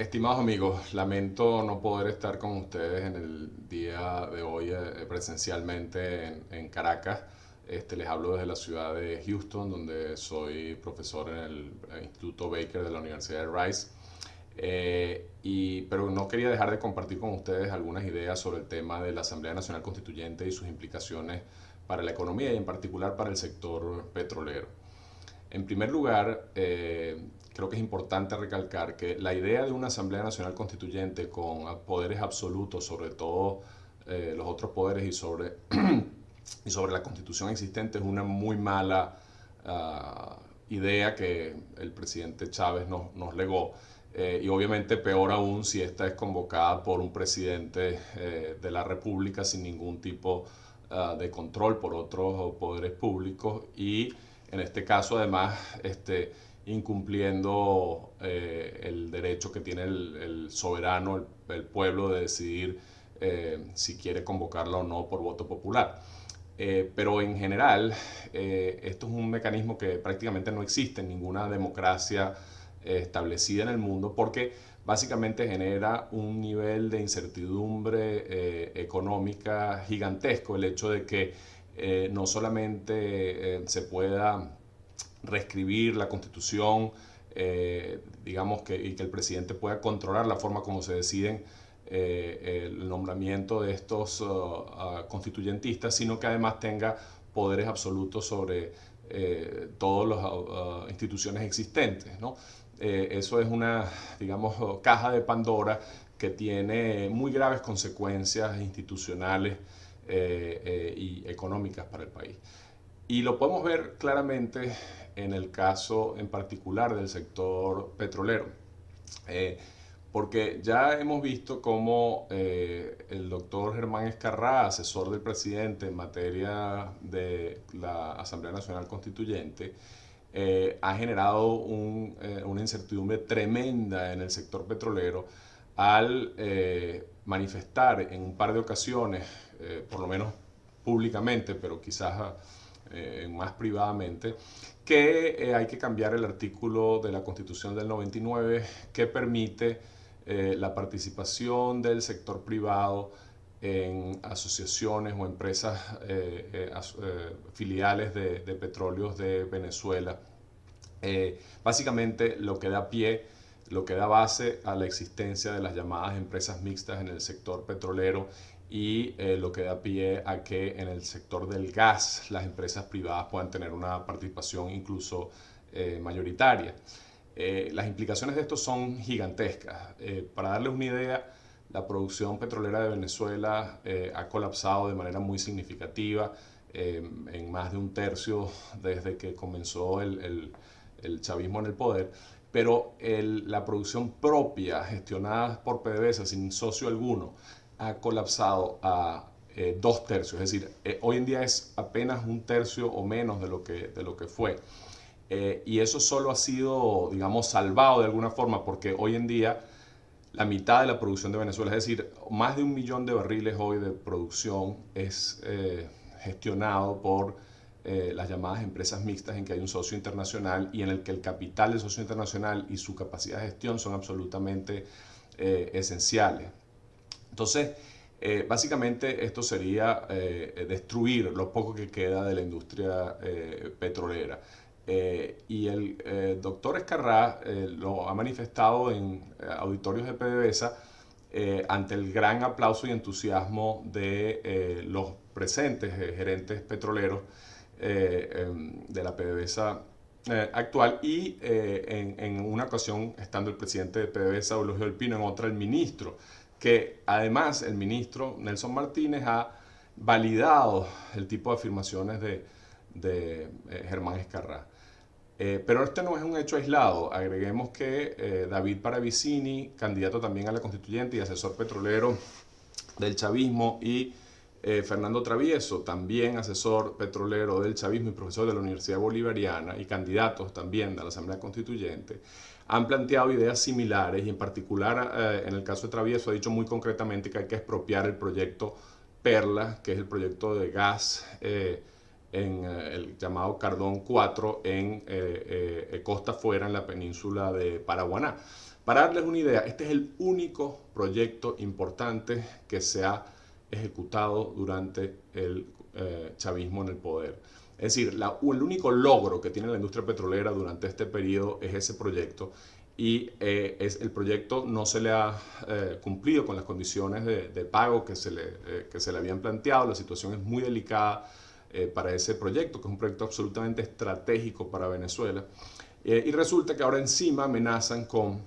Estimados amigos, lamento no poder estar con ustedes en el día de hoy presencialmente en Caracas. Les hablo desde la ciudad de Houston, donde soy profesor en el Instituto Baker de la Universidad de Rice. Pero no quería dejar de compartir con ustedes algunas ideas sobre el tema de la Asamblea Nacional Constituyente y sus implicaciones para la economía y en particular para el sector petrolero. En primer lugar, creo que es importante recalcar que la idea de una Asamblea Nacional Constituyente con poderes absolutos sobre todo los otros poderes y sobre la constitución existente es una muy mala idea que el presidente Chávez nos legó. Y obviamente peor aún si esta es convocada por un presidente de la República sin ningún tipo de control por otros poderes públicos y en este caso además incumpliendo el derecho que tiene el soberano, el pueblo de decidir si quiere convocarla o no por voto popular. Pero en general, esto es un mecanismo que prácticamente no existe en ninguna democracia establecida en el mundo porque básicamente genera un nivel de incertidumbre económica gigantesco el hecho de que no solamente se pueda reescribir la constitución, y que el presidente pueda controlar la forma como se deciden el nombramiento de estos constituyentistas, sino que además tenga poderes absolutos sobre todas las instituciones existentes, ¿no? Eso es una, digamos, caja de Pandora que tiene muy graves consecuencias institucionales y económicas para el país. Y lo podemos ver claramente en el caso en particular del sector petrolero. Eh, Porque ya hemos visto cómo el doctor Germán Escarrá, asesor del presidente en materia de la Asamblea Nacional Constituyente, ha generado una incertidumbre tremenda en el sector petrolero al manifestar en un par de ocasiones, por lo menos públicamente, pero quizás más privadamente, que hay que cambiar el artículo de la Constitución del 99 que permite la participación del sector privado en asociaciones o empresas filiales de petróleos de Venezuela. Básicamente lo que da base a la existencia de las llamadas empresas mixtas en el sector petrolero y lo que da pie a que en el sector del gas las empresas privadas puedan tener una participación incluso mayoritaria. Las implicaciones de esto son gigantescas. Para darles una idea, la producción petrolera de Venezuela ha colapsado de manera muy significativa, en más de un tercio desde que comenzó el chavismo en el poder, pero la producción propia gestionada por PDVSA sin socio alguno ha colapsado a dos tercios, es decir, hoy en día es apenas un tercio o menos de lo que fue. Y eso solo ha sido, digamos, salvado de alguna forma porque hoy en día la mitad de la producción de Venezuela, es decir, más de 1 millón de barriles hoy de producción es gestionado por las llamadas empresas mixtas en que hay un socio internacional y en el que el capital del socio internacional y su capacidad de gestión son absolutamente esenciales. Entonces, básicamente esto sería destruir lo poco que queda de la industria petrolera. Y el doctor Escarrá lo ha manifestado en auditorios de PDVSA ante el gran aplauso y entusiasmo de los presentes gerentes petroleros de la PDVSA actual y en una ocasión estando el presidente de PDVSA, Eulogio del Pino, en otra el ministro, que además el ministro Nelson Martínez ha validado el tipo de afirmaciones de Germán Escarrá. Pero este no es un hecho aislado. Agreguemos que David Paravicini, candidato también a la constituyente y asesor petrolero del chavismo, y Fernando Travieso, también asesor petrolero del chavismo y profesor de la Universidad Bolivariana y candidatos también a la Asamblea Constituyente, han planteado ideas similares y en particular en el caso de Travieso ha dicho muy concretamente que hay que expropiar el proyecto Perla, que es el proyecto de gas en el llamado Cardón 4 en Costa Fuera, en la península de Paraguaná. Para darles una idea, este es el único proyecto importante que se ha ejecutado durante el chavismo en el poder. Es decir, el único logro que tiene la industria petrolera durante este periodo es ese proyecto, y el proyecto no se le ha cumplido con las condiciones de pago que se le habían planteado. La situación es muy delicada para ese proyecto, que es un proyecto absolutamente estratégico para Venezuela. Y resulta que ahora encima amenazan con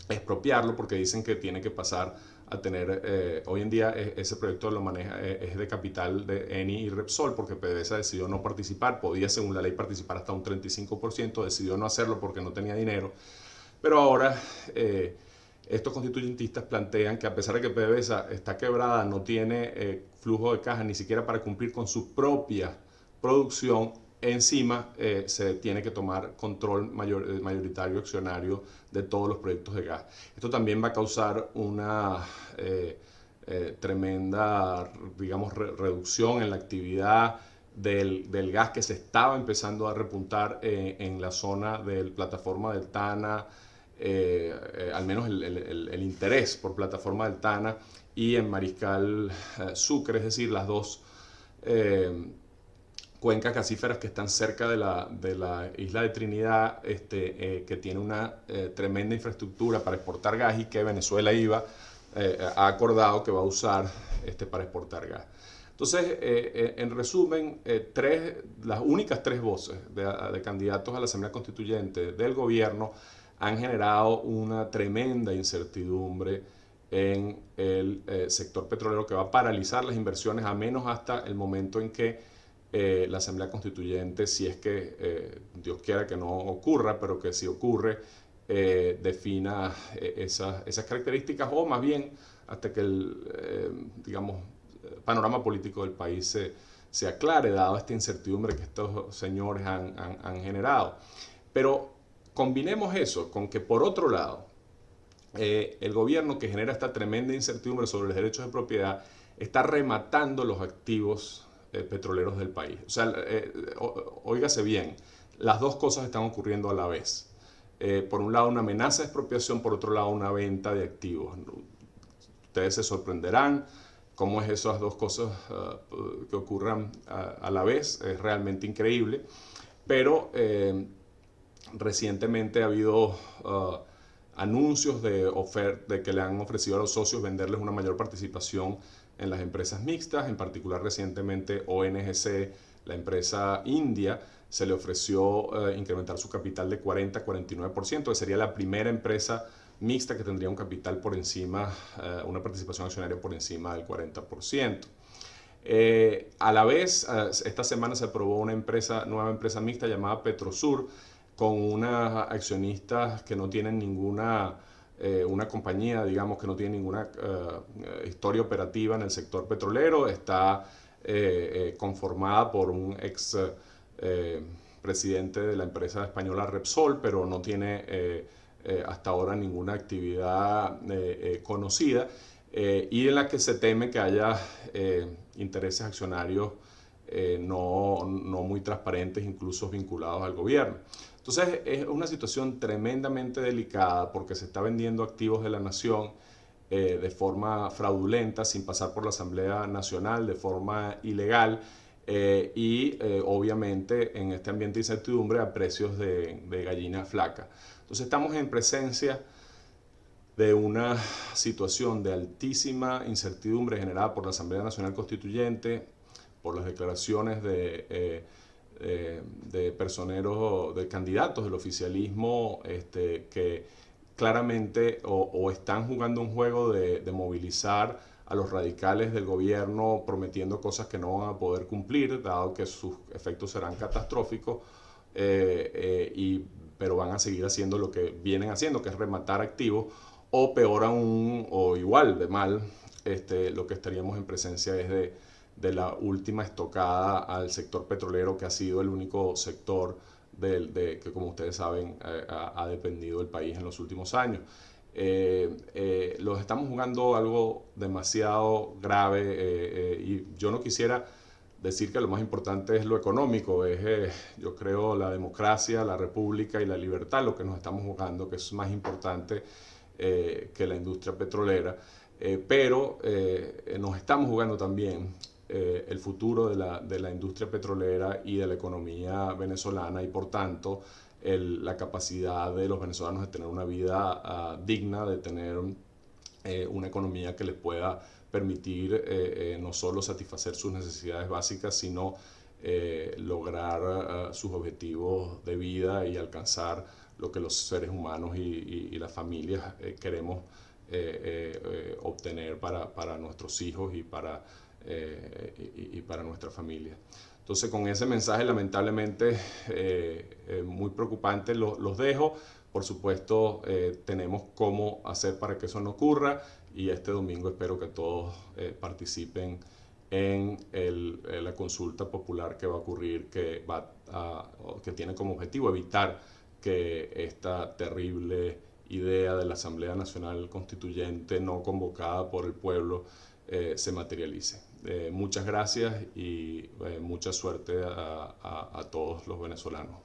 expropiarlo porque dicen que tiene que pasar a tener, hoy en día ese proyecto lo maneja, es de capital de Eni y Repsol, porque PDVSA decidió no participar. Podía, según la ley, participar hasta un 35%, decidió no hacerlo porque no tenía dinero. Pero ahora estos constituyentistas plantean que, a pesar de que PDVSA está quebrada, no tiene flujo de caja ni siquiera para cumplir con su propia producción, encima se tiene que tomar control mayoritario accionario de todos los proyectos de gas. Esto también va a causar una tremenda, digamos, reducción en la actividad del gas que se estaba empezando a repuntar en la zona de la plataforma del Tana, al menos el interés por plataforma del Tana, y en Mariscal Sucre, es decir, las dos cuencas gasíferas que están cerca de la isla de Trinidad, que tiene una tremenda infraestructura para exportar gas, y que Venezuela ha acordado que va a usar para exportar gas. Entonces, en resumen, las únicas tres voces de candidatos a la Asamblea Constituyente del gobierno han generado una tremenda incertidumbre en el sector petrolero, que va a paralizar las inversiones, a menos hasta el momento en que la Asamblea Constituyente, si es que Dios quiera que no ocurra, pero que si ocurre, defina esas características, o más bien hasta que el panorama político del país se aclare, dado esta incertidumbre que estos señores han generado. Pero combinemos eso con que, por otro lado, el gobierno, que genera esta tremenda incertidumbre sobre los derechos de propiedad, está rematando los activos petroleros del país. O sea, óigase bien, las dos cosas están ocurriendo a la vez. Por un lado, una amenaza de expropiación; por otro lado, una venta de activos. Ustedes se sorprenderán cómo es esas dos cosas que ocurran a la vez. Es realmente increíble. Pero recientemente ha habido anuncios de que le han ofrecido a los socios venderles una mayor participación en las empresas mixtas. En particular, recientemente ONGC, la empresa india, se le ofreció incrementar su capital de 40 a 49%, que sería la primera empresa mixta que tendría un capital por encima, una participación accionaria por encima del 40%. A la vez, esta semana se aprobó una nueva empresa mixta llamada Petrosur, con unas accionistas que no tienen ninguna, una compañía, digamos, que no tiene ninguna historia operativa en el sector petrolero. Está conformada por un ex presidente de la empresa española Repsol, pero no tiene hasta ahora ninguna actividad conocida, y en la que se teme que haya intereses accionarios no muy transparentes, incluso vinculados al gobierno. Entonces, es una situación tremendamente delicada, porque se está vendiendo activos de la nación de forma fraudulenta, sin pasar por la Asamblea Nacional, de forma ilegal, y obviamente en este ambiente de incertidumbre a precios de gallina flaca. Entonces, estamos en presencia de una situación de altísima incertidumbre generada por la Asamblea Nacional Constituyente, por las declaraciones de personeros, de candidatos del oficialismo, que claramente o están jugando un juego de movilizar a los radicales del gobierno, prometiendo cosas que no van a poder cumplir, dado que sus efectos serán catastróficos, pero van a seguir haciendo lo que vienen haciendo, que es rematar activos, o peor aún, o igual de mal, lo que estaríamos en presencia es de la última estocada al sector petrolero, que ha sido el único sector que, como ustedes saben, ha dependido del país en los últimos años. Los estamos jugando algo demasiado grave, y yo no quisiera decir que lo más importante es lo económico, es yo creo la democracia, la república y la libertad lo que nos estamos jugando, que es más importante que la industria petrolera, pero nos estamos jugando también el futuro de la industria petrolera y de la economía venezolana y por tanto la capacidad de los venezolanos de tener una vida digna, de tener una economía que les pueda permitir no solo satisfacer sus necesidades básicas, sino lograr sus objetivos de vida y alcanzar lo que los seres humanos y las familias queremos obtener para nuestros hijos y para nuestra familia. Entonces con ese mensaje lamentablemente muy preocupante los dejo. Por supuesto tenemos cómo hacer para que eso no ocurra y este domingo espero que todos participen en la consulta popular que va a ocurrir, que tiene como objetivo evitar que esta terrible idea de la Asamblea Nacional Constituyente no convocada por el pueblo se materialice. Muchas gracias y mucha suerte a todos los venezolanos.